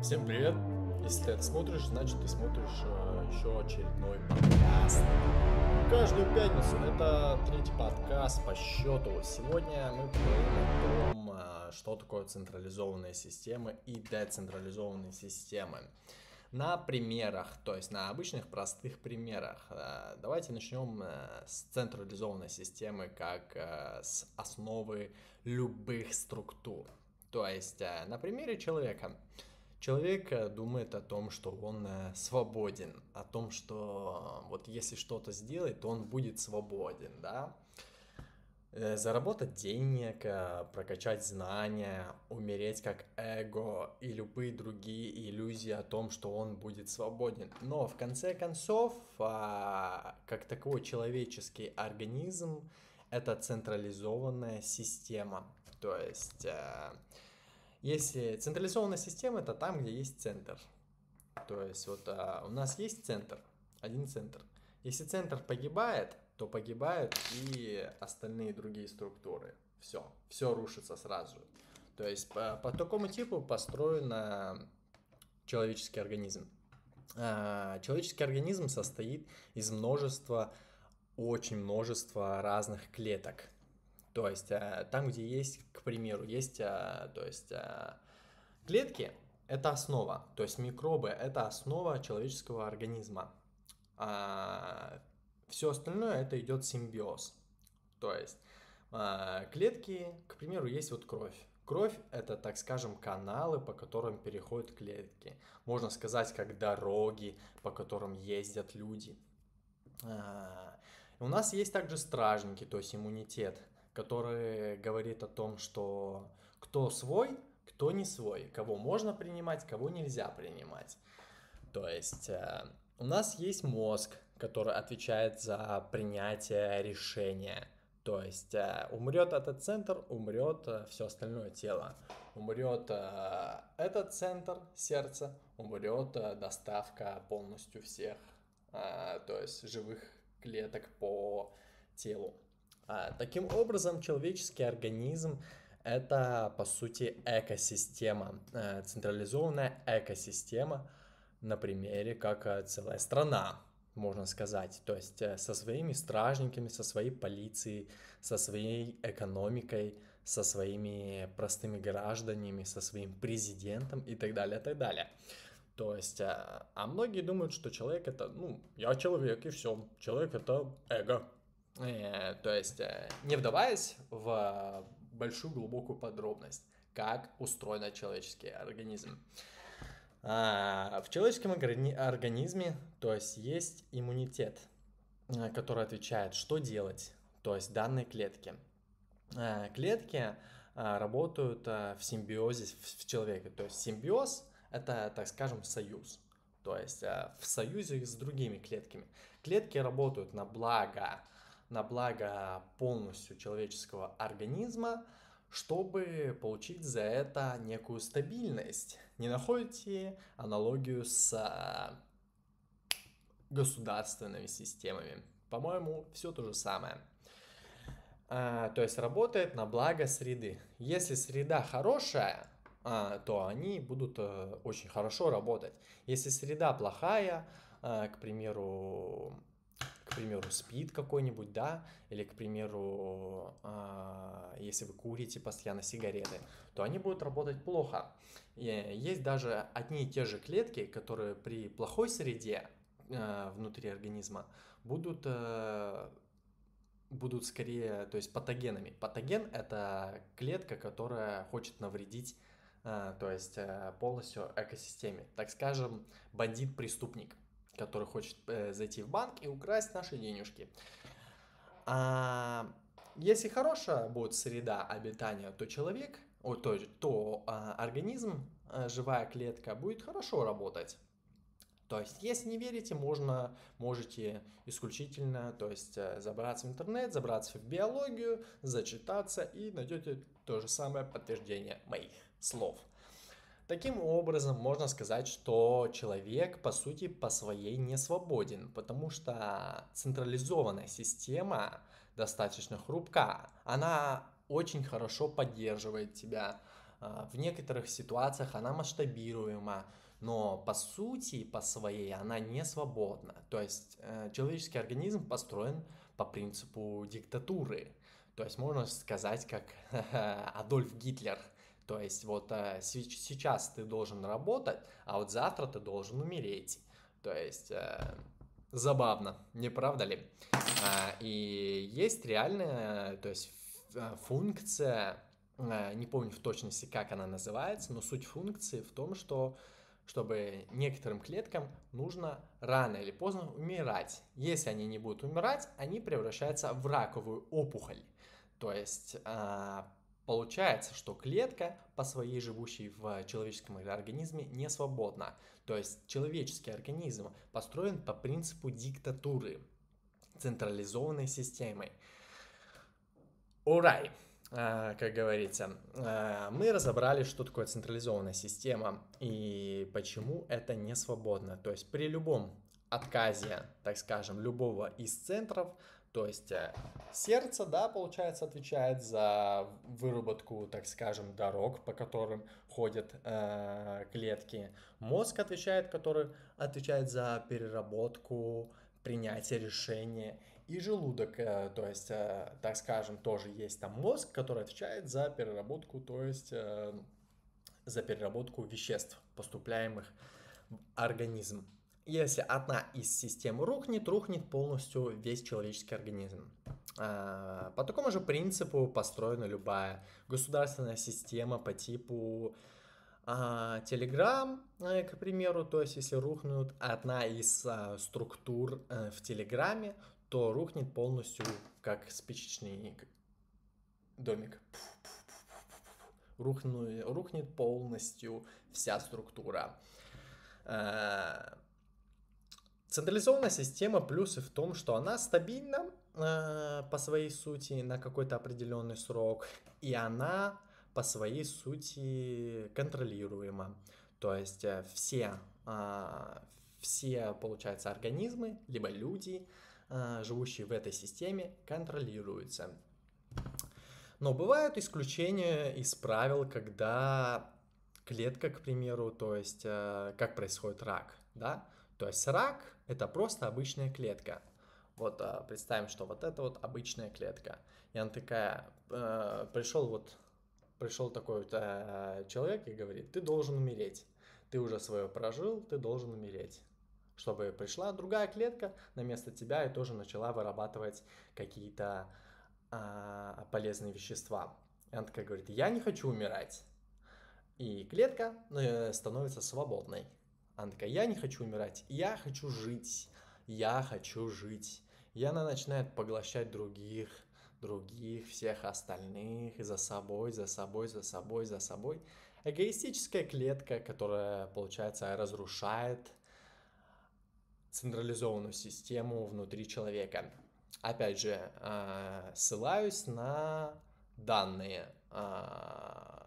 Всем привет! Если ты это смотришь, значит ты смотришь еще очередной подкаст. Каждую пятницу это третий подкаст по счету. Сегодня мы поговорим о том, что такое централизованные системы и децентрализованные системы. На примерах, то есть на обычных простых примерах. Давайте начнем с централизованной системы как с основы любых структур. То есть на примере человека. Человек думает о том, что он свободен, о том, что вот если что-то сделает, то он будет свободен, да. Заработать денег, прокачать знания, умереть как эго и любые другие иллюзии о том, что он будет свободен. Но в конце концов, как такой человеческий организм, это централизованная система. То есть, если централизованная система, это там, где есть центр. То есть вот у нас есть центр, один центр. Если центр погибает, то погибают и остальные другие структуры. Все рушится сразу. То есть по такому типу построен человеческий организм. Человеческий организм состоит из очень множества разных клеток. То есть там, где есть, к примеру, есть, клетки, это основа, то есть микробы это основа человеческого организма. Все остальное это идет симбиоз. То есть клетки, к примеру, есть вот кровь. Кровь это, так скажем, каналы, по которым переходят клетки. Можно сказать, как дороги, по которым ездят люди. У нас есть также стражники, то есть иммунитет, который говорит о том, что кто свой, кто не свой, кого можно принимать, кого нельзя принимать. То есть у нас есть мозг, который отвечает за принятие решения. То есть умрет этот центр, умрет все остальное тело. Умрет этот центр, сердце, умрет доставка полностью всех, то есть живых клеток по телу. Таким образом, человеческий организм это, по сути, экосистема, централизованная экосистема, на примере, как целая страна, можно сказать. То есть со своими стражниками, со своей полицией, со своей экономикой, со своими простыми гражданами, со своим президентом и так далее, и так далее. То есть, многие думают, что человек это, я человек и все, человек это эго. То есть, не вдаваясь в большую глубокую подробность, как устроен человеческий организм. В человеческом организме, то есть иммунитет, который отвечает, что делать, то есть данной клетки. Клетки работают в симбиозе в человеке, то есть симбиоз это, так скажем, союз. То есть в союзе с другими клетками. Клетки работают на благо полностью человеческого организма, чтобы получить за это некую стабильность. Не находите аналогию с государственными системами? По-моему, все то же самое. То есть работает на благо среды. Если среда хорошая, то они будут очень хорошо работать. Если среда плохая, к примеру, спид какой-нибудь, да, или, к примеру, если вы курите постоянно сигареты, то они будут работать плохо. И есть даже одни и те же клетки, которые при плохой среде внутри организма будут скорее, то есть патогенами. Патоген это клетка, которая хочет навредить, то есть полностью экосистеме. Так скажем, бандит-преступник, который хочет зайти в банк и украсть наши денежки. Если хорошая будет среда обитания, то человек, то организм, живая клетка будет хорошо работать. То есть, если не верите, можете исключительно, то есть, забраться в интернет, забраться в биологию, зачитаться и найдете то же самое подтверждение моих слов. Таким образом, можно сказать, что человек, по сути, по своей не свободен, потому что централизованная система достаточно хрупка. Она очень хорошо поддерживает тебя, В некоторых ситуациях она масштабируема, но по сути, по своей, она не свободна. То есть человеческий организм построен по принципу диктатуры. То есть можно сказать, как Адольф Гитлер. То есть вот сейчас ты должен работать, а вот завтра ты должен умереть. То есть забавно, не правда ли? И есть реальная, то есть функция, не помню в точности, как она называется, но суть функции в том, что чтобы некоторым клеткам нужно рано или поздно умирать. Если они не будут умирать, они превращаются в раковую опухоль. То есть получается, что клетка по своей живущей в человеческом организме не свободна. То есть человеческий организм построен по принципу диктатуры, централизованной системой. Урай! Как говорится, мы разобрали, что такое централизованная система и почему это не свободно. То есть при любом отказе, так скажем, любого из центров, то есть сердце, да, получается, отвечает за выработку, так скажем, дорог, по которым ходят клетки. Мозг отвечает, который отвечает за переработку, принятие решения. И желудок, то есть, так скажем, тоже есть там мозг, который отвечает за переработку, то есть за переработку веществ, поступаемых в организм. Если одна из систем рухнет полностью весь человеческий организм. По такому же принципу построена любая государственная система по типу Telegram, к примеру, то есть если рухнут одна из структур в Телеграме, то рухнет полностью как спичечный домик. Рухнет полностью вся структура. Централизованная система плюсы в том, что она стабильна по своей сути на какой-то определенный срок, и она по своей сути контролируема. То есть все, получается, организмы, либо люди, живущие в этой системе, контролируются. Но бывают исключения из правил, когда клетка, к примеру, то есть как происходит рак, да? То есть рак – это просто обычная клетка. Вот представим, что вот это вот обычная клетка. И она такая, пришел такой вот человек и говорит, ты должен умереть. Ты уже свое прожил, ты должен умереть. Чтобы пришла другая клетка на место тебя и тоже начала вырабатывать какие-то полезные вещества. И она такая говорит, я не хочу умирать. И клетка становится свободной. Она такая, я не хочу умирать, я хочу жить, я хочу жить. И она начинает поглощать других, всех остальных, за собой. Эгоистическая клетка, которая, получается, разрушает централизованную систему внутри человека. Опять же, ссылаюсь на данные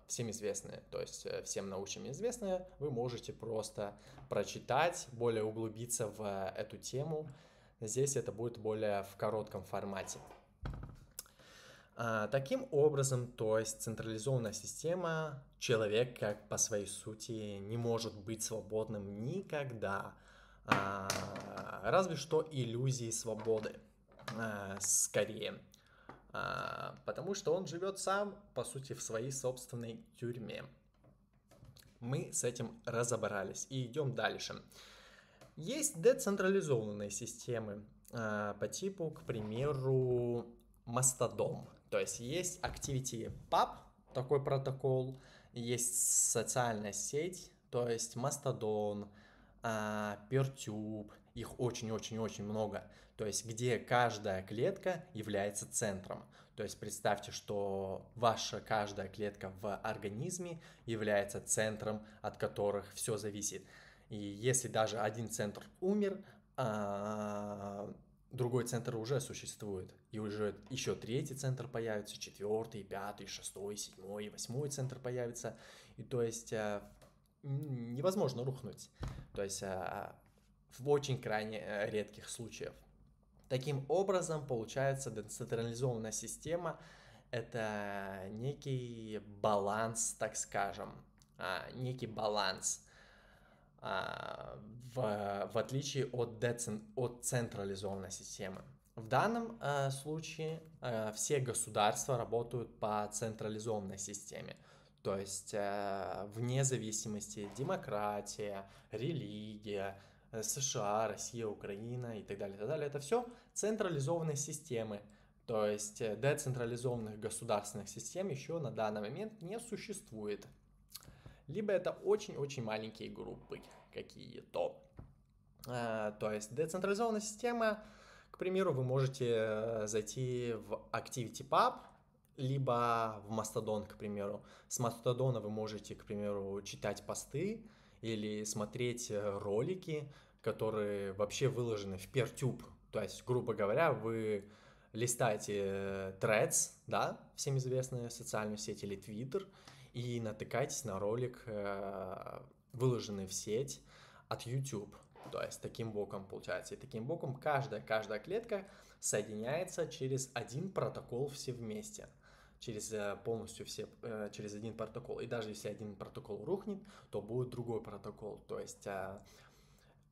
всем известные, то есть всем научным известные, вы можете просто прочитать, более углубиться в эту тему. Здесь это будет более в коротком формате. Таким образом, то есть централизованная система, человек как по своей сути не может быть свободным никогда, разве что иллюзии свободы, скорее. Потому что он живет сам, по сути, в своей собственной тюрьме. Мы с этим разобрались и идем дальше. Есть децентрализованные системы по типу, к примеру, Mastodon. То есть есть ActivityPub, такой протокол, есть социальная сеть, то есть Mastodon, PeerTube, их очень-очень-очень много. То есть где каждая клетка является центром. То есть представьте, что ваша каждая клетка в организме является центром, от которых все зависит. И если даже один центр умер, другой центр уже существует. И уже еще третий центр появится, четвертый, пятый, шестой, седьмой, восьмой центр появится. И то есть невозможно рухнуть. То есть в очень крайне редких случаях. Таким образом, получается, децентрализованная система это некий баланс, так скажем, некий баланс, в отличие от централизованной системы. В данном случае все государства работают по централизованной системе, то есть вне зависимости демократия, религия, США, Россия, Украина и так далее, это все централизованные системы. То есть децентрализованных государственных систем еще на данный момент не существует. Либо это очень-очень маленькие группы какие-то. То есть децентрализованная система, к примеру, вы можете зайти в ActivityPub, либо в Mastodon, к примеру. С Mastodon вы можете, к примеру, читать посты или смотреть ролики, которые вообще выложены в PeerTube. То есть, грубо говоря, вы листаете Threads, да, всем известная социальная сеть, или Twitter, и натыкаетесь на ролик, выложенный в сеть от YouTube. То есть таким боком получается. И таким боком каждая клетка соединяется через один протокол все вместе. Через полностью через один протокол. И даже если один протокол рухнет, то будет другой протокол. То есть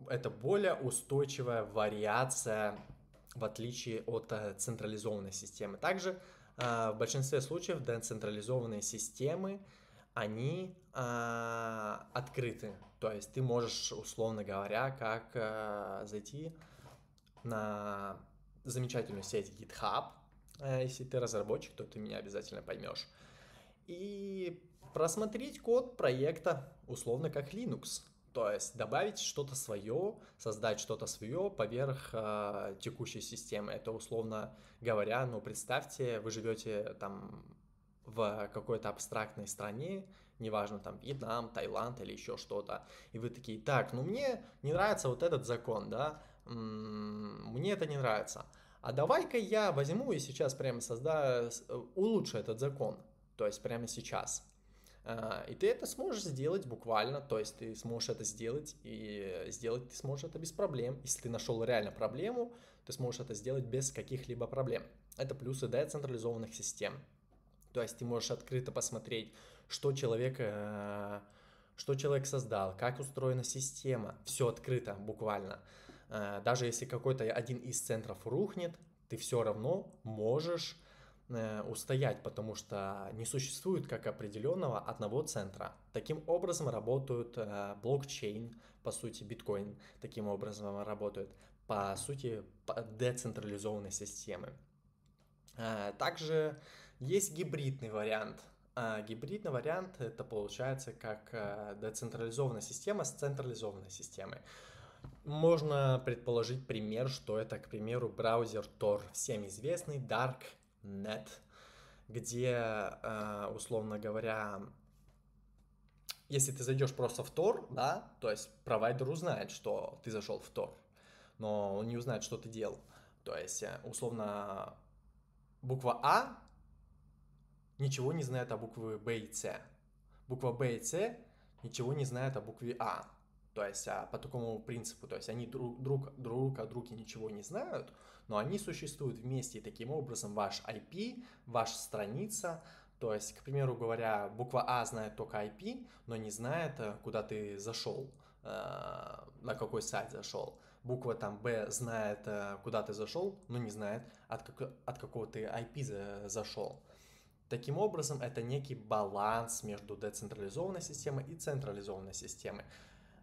это более устойчивая вариация, в отличие от централизованной системы. Также в большинстве случаев децентрализованные системы, они открыты. То есть ты можешь, условно говоря, как зайти на замечательную сеть GitHub. Если ты разработчик, то ты меня обязательно поймешь. И просмотреть код проекта, условно как Linux. То есть добавить что-то свое, создать что-то свое поверх текущей системы. Это, условно говоря, ну представьте, вы живете там в какой-то абстрактной стране, неважно, там Вьетнам, Таиланд или еще что-то, и вы такие: так, ну мне не нравится вот этот закон, да, мне это не нравится, а давай-ка я возьму и сейчас прямо улучшу этот закон, то есть прямо сейчас. И ты это сможешь сделать буквально, то есть ты сможешь это сделать, и сделать ты сможешь это без проблем. Если ты нашел реально проблему, ты сможешь это сделать без каких-либо проблем. Это плюсы децентрализованных систем. То есть ты можешь открыто посмотреть, что человек создал, как устроена система. Все открыто, буквально. Даже если какой-то один из центров рухнет, ты все равно можешь устоять, потому что не существует как определенного одного центра. Таким образом работают блокчейн, по сути, биткоин таким образом работают, по сути, децентрализованной системы. Также есть гибридный вариант. Гибридный вариант — это получается как децентрализованная система с централизованной системой. Можно предположить пример, что это, к примеру, браузер Tor, всем известный Darknet, где, условно говоря, если ты зайдешь просто в Tor, да, то есть провайдер узнает, что ты зашел в Tor, но он не узнает, что ты делал. То есть, условно, буква А ничего не знает о букве Б и С. Буква Б и С ничего не знает о букве А. То есть по такому принципу, то есть они друг о друге ничего не знают, но они существуют вместе, и таким образом ваш IP, ваша страница, то есть, к примеру говоря, буква А знает только IP, но не знает, куда ты зашел, на какой сайт зашел. Буква там Б знает, куда ты зашел, но не знает, от какого ты IP зашел. Таким образом, это некий баланс между децентрализованной системой и централизованной системой.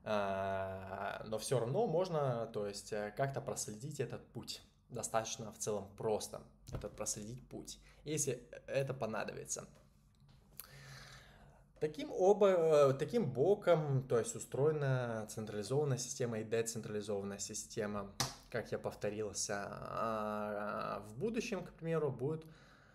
Но все равно можно, то есть, как-то проследить этот путь. Достаточно в целом просто проследить путь, если это понадобится. Таким боком, то есть, устроена централизованная система и децентрализованная система. Как я повторился, в будущем, к примеру, будет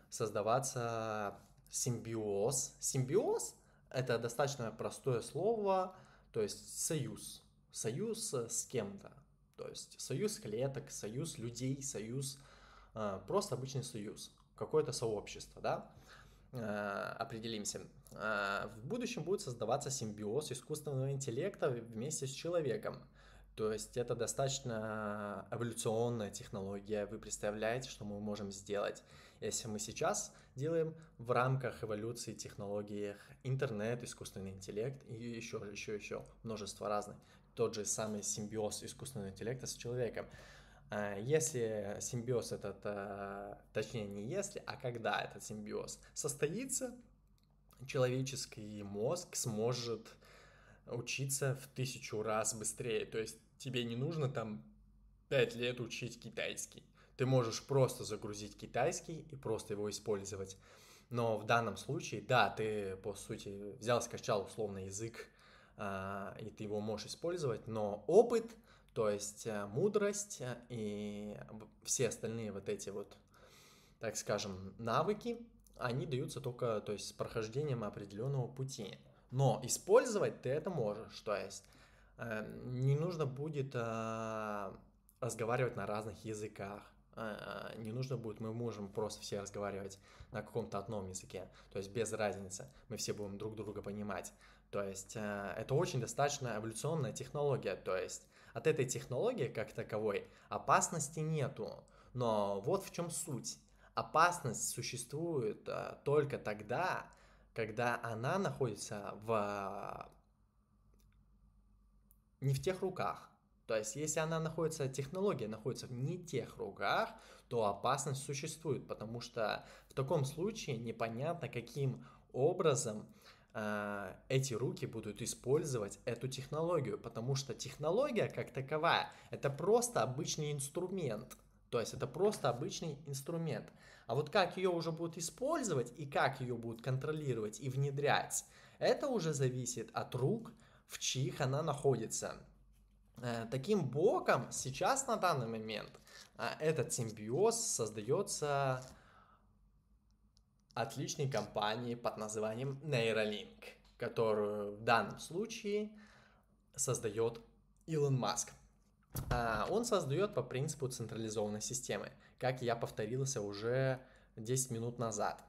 создаваться симбиоз. Симбиоз — это достаточно простое слово, то есть союз с кем-то, то есть союз клеток, союз людей, союз, просто обычный союз, какое-то сообщество, да, определимся. В будущем будет создаваться симбиоз искусственного интеллекта вместе с человеком, то есть это достаточно эволюционная технология. Вы представляете, что мы можем сделать, если мы сейчас делаем в рамках эволюции технологий интернет, искусственный интеллект и еще множество разных. Тот же самый симбиоз искусственного интеллекта с человеком. Если симбиоз этот, точнее не если, а когда этот симбиоз состоится, человеческий мозг сможет учиться в 1000 раз быстрее. То есть тебе не нужно там 5 лет учить китайский. Ты можешь просто загрузить китайский и просто его использовать. Но в данном случае, да, ты, по сути, взял, скачал условный язык, и ты его можешь использовать, но опыт, то есть мудрость и все остальные вот эти вот, так скажем, навыки, они даются только, то есть, с прохождением определенного пути. Но использовать ты это можешь, то есть не нужно будет разговаривать на разных языках, не нужно будет, мы можем просто все разговаривать на каком-то одном языке, то есть без разницы, мы все будем друг друга понимать. То есть это очень достаточно эволюционная технология, то есть от этой технологии как таковой опасности нету, но вот в чем суть. Опасность существует только тогда, когда она находится не в тех руках. То есть, если технология находится в не тех руках, то опасность существует, потому что в таком случае непонятно, каким образом эти руки будут использовать эту технологию, потому что технология как таковая это просто обычный инструмент. То есть это просто обычный инструмент. А вот как ее уже будут использовать и как ее будут контролировать и внедрять, это уже зависит от рук, в чьих она находится. Таким боком сейчас на данный момент этот симбиоз создается отличной компанией под названием Neuralink, которую в данном случае создает Илон Маск. Он создает по принципу централизованной системы, как я повторился уже 10 минут назад.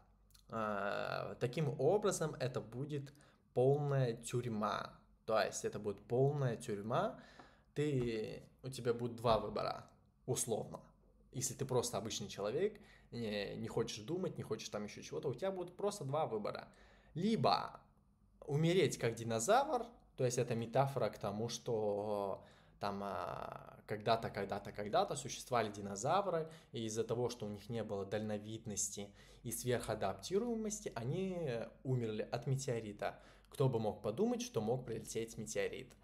Таким образом, это будет полная тюрьма. То есть это будет полная тюрьма. У тебя будет два выбора, условно. Если ты просто обычный человек, не хочешь думать, не хочешь там еще чего-то, у тебя будет просто два выбора. Либо умереть как динозавр, то есть это метафора к тому, что там когда-то существовали динозавры, и из-за того, что у них не было дальновидности и сверхадаптируемости, они умерли от метеорита. Кто бы мог подумать, что мог прилететь метеорит.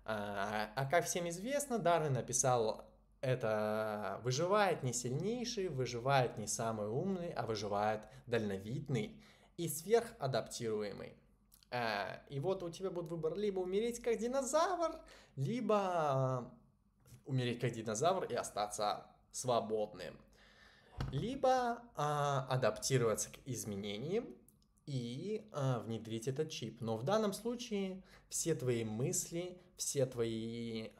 А как всем известно, Дарвин написал, это выживает не сильнейший, выживает не самый умный, а выживает дальновидный и сверхадаптируемый. И вот у тебя будет выбор либо умереть как динозавр, либо умереть как динозавр и остаться свободным. Либо адаптироваться к изменениям и внедрить этот чип. Но в данном случае все твои мысли, все твои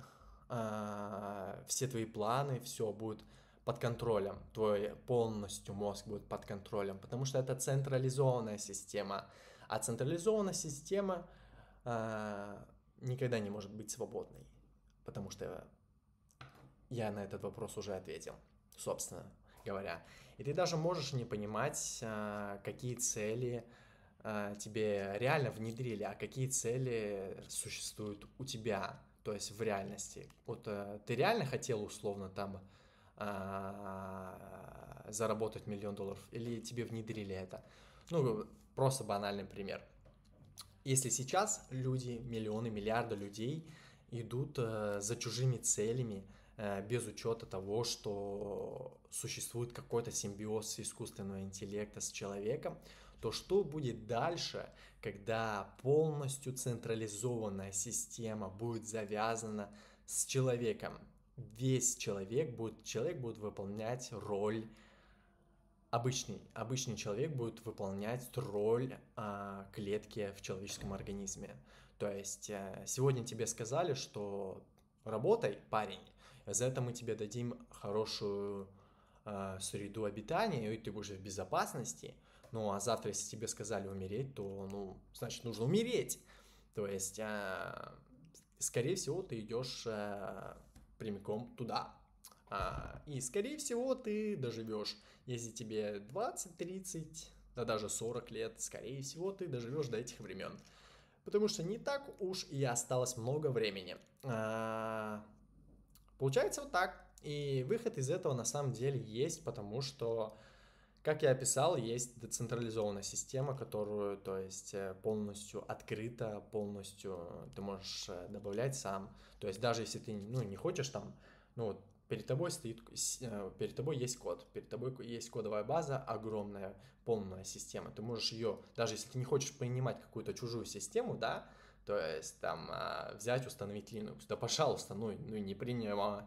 планы, все будет под контролем. Твой полностью мозг будет под контролем, потому что это централизованная система. А централизованная система никогда не может быть свободной, потому что я на этот вопрос уже ответил, собственно говоря. И ты даже можешь не понимать, какие цели тебе реально внедрили, а какие цели существуют у тебя, то есть в реальности. Вот ты реально хотел условно там заработать $1 000 000 или тебе внедрили это? Ну, просто банальный пример. Если сейчас люди, миллионы, миллиарды людей идут за чужими целями, без учета того, что существует какой-то симбиоз искусственного интеллекта с человеком, то что будет дальше, когда полностью централизованная система будет завязана с человеком? Весь человек будет выполнять роль, обычный человек будет выполнять роль клетки в человеческом организме. То есть сегодня тебе сказали, что работай, парень, за это мы тебе дадим хорошую среду обитания, и ты будешь в безопасности. Ну, а завтра, если тебе сказали умереть, то, значит, нужно умереть. То есть, скорее всего, ты идешь прямиком туда. И, скорее всего, ты доживешь, если тебе 20, 30, да даже 40 лет, скорее всего, ты доживешь до этих времен. Потому что не так уж и осталось много времени. Получается вот так. И выход из этого на самом деле есть, потому что, как я описал, есть децентрализованная система, которую, то есть, полностью открыта, полностью ты можешь добавлять сам. То есть, даже если ты, ну, не хочешь там, ну, вот перед тобой стоит, перед тобой есть код, перед тобой есть кодовая база, огромная, полная система. Ты можешь ее, даже если ты не хочешь принимать какую-то чужую систему, да, то есть там взять, установить Linux, да, пожалуйста, ну не принимай,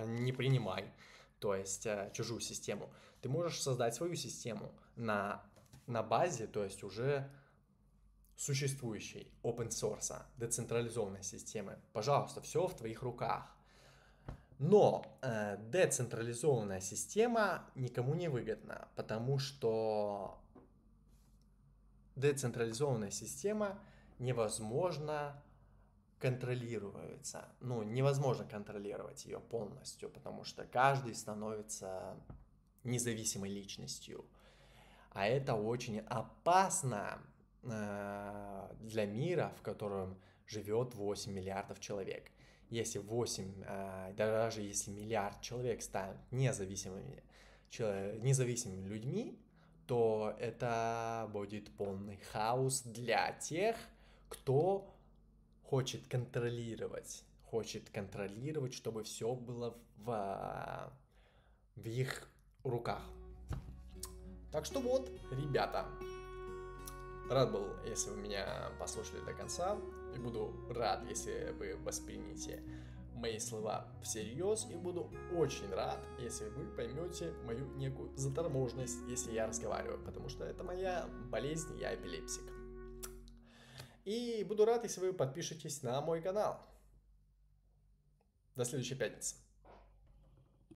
не принимай, то есть чужую систему. Ты можешь создать свою систему на базе, то есть уже существующей open source, децентрализованной системы. Пожалуйста, все в твоих руках. Но децентрализованная система никому не выгодна, потому что децентрализованная система невозможно контролируется. Ну, невозможно контролировать ее полностью, потому что каждый становится независимой личностью. А это очень опасно для мира, в котором живет 8 миллиардов человек. Если 8, даже если миллиард человек станут независимыми людьми, то это будет полный хаос для тех, кто хочет контролировать, чтобы все было в их руках. Так что вот, ребята, рад был, если вы меня послушали до конца, и буду рад, если вы воспримете мои слова всерьез, и буду очень рад, если вы поймете мою некую заторможенность, если я разговариваю, потому что это моя болезнь, я эпилепсик. И буду рад, если вы подпишетесь на мой канал. До следующей пятницы.